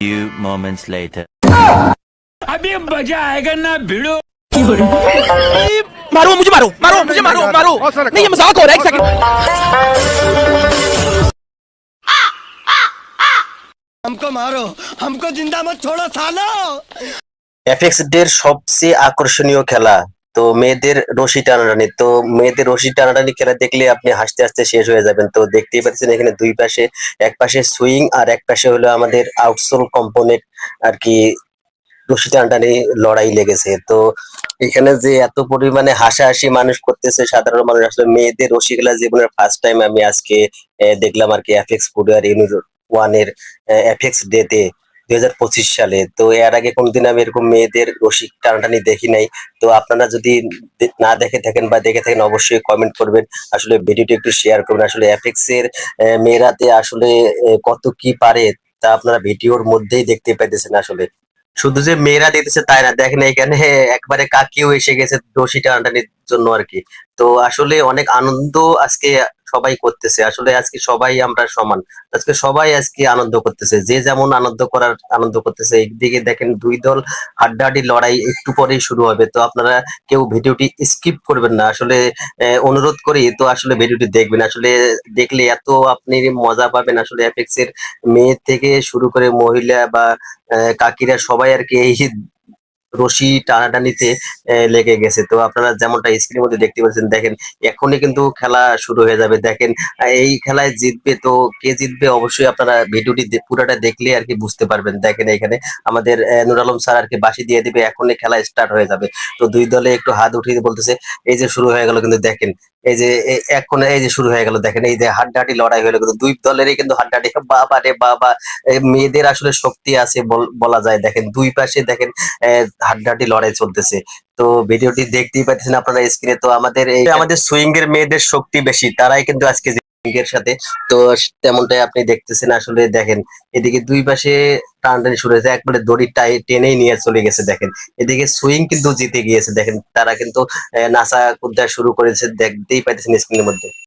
Few moments later. अभी मजा आएगा ना भिड़ो। मारो मुझे, मारो मारो मुझे, मारो मारो। नहीं, ये मजाक हो रहा है, एक सेकंड। हमको मारो, हमको जिंदा मत छोड़ो सालो। এফএক্স ডের সবচেয়ে আকর্ষণীয় খেলা তো মেয়েদের রশি টানাটানি। তো মেয়েদের রশি টানাটানি খেলা দেখলে আপনি হাসতে হাসতে শেষ হয়ে যাবেন। তো দেখতেই পাচ্ছেন এখানে দুই পাশে, এক পাশে সুইং আর এক পাশে হলো আমাদের আউটসোল কম্পোনেন্ট আর কি, রশি টানাটানি লড়াই লেগেছে। তো এখানে যে এত পরিমাণে হাসাহাসি মানুষ করতেছে সাধারণ মানুষ, আসলে মেয়েদের রশি খেলা জীবনের ফার্স্ট টাইম আমি আজকে দেখলাম আর কি এফএক্স ফুটবল ইউনিট ওয়ানের এফএক্স ডে তে 2025 সালে। তো এর আগে কোনদিন আমি এরকম মেয়েদের রশি টানাটানি দেখি নাই। তো আপনারা যদি না দেখে থাকেন বা দেখে থাকেন অবশ্যই কমেন্ট করবেন, আসলে ভিডিওটি একটু শেয়ার করবেন। আসলে এফএক্স এর মেয়েরাতে আসলে কত কি পারে তা আপনারা ভিডিওর মধ্যেই দেখতে পাইতেছেন। আসলে শুধু যে মেয়েরা দেখতেছে তাই না, দেখেন এখানে একবারে কাকিও এসে গেছে রশি টানাটানির জন্য আর কি। তো আসলে অনেক আনন্দ আজকে সবাই করতেছে। আসলে আজকে সবাই আমরা সমান, আজকে সবাই আজকে আনন্দ করতেছে, যে যেমন আনন্দ করার আনন্দ করতেছে। একদিকে দেখেন দুই দল হাড্ডাহাড্ডি লড়াই একটু পরেই শুরু হবে। তো আপনারা কেউ ভিডিওটি স্কিপ করবেন না, আসলে অনুরোধ করি। তো আসলে ভিডিওটি দেখবেন, আসলে দেখলে এত আপনি মজা পাবেন। আসলে এফএক্স এর মেয়ে থেকে শুরু করে মহিলা বা কাকিরা সবাই আর কি এই রশি টানাটানিতে লেগে গেছে। তো আপনারা যেমনটা স্ক্রিনের মধ্যে দেখতে পাচ্ছেন, দেখেন এখনই কিন্তু খেলা শুরু হয়ে যাবে। দেখেন এই খেলায় জিতবে, তো কে জিতবে অবশ্যই আপনারা ভিডিওটি পুরোটা দেখলে আর কি বুঝতে পারবেন। দেখেন এখানে আমাদের নূর আলম স্যার আর কি বাঁশি দিয়ে দিবে, এখনই খেলা স্টার্ট হয়ে যাবে। তো দুই দলে একটু হাত উঠিয়ে বলতেছে এই যে শুরু হয়ে গেল। কিন্তু দেখেন এই যে এখন এই যে শুরু হয়ে গেল, দেখেন এই যে হাড্ডাহাড্ডি লড়াই হলো, কিন্তু দুই দলেরই কিন্তু হাড্ডাহাড্ডি। বাবা রে বাবা, মেয়েদের আসলে শক্তি আছে বলা যায়। দেখেন দুই পাশে দেখেন হাড্ডাহাড্ডি লড়াই চলতেছে। তো ভিডিওটি দেখতেই পাচ্ছেন আপনারা স্ক্রিনে। তো আমাদের সুইং এর মেয়েদের শক্তি বেশি, তারাই কিন্তু আজকে সুইং এর সাথে। তো তেমনটাই আপনি দেখতেছেন। আসলে দেখেন এদিকে দুই পাশে টানাটানি শুরু হয়েছে, একবারে দড়ি টেনেই নিয়ে চলে গেছে। দেখেন এদিকে সুইং কিন্তু জিতে গিয়েছে, দেখেন তারা কিন্তু নাচা কুদা শুরু করেছে, দেখতেই পাইতেছেন স্ক্রিনের মধ্যে।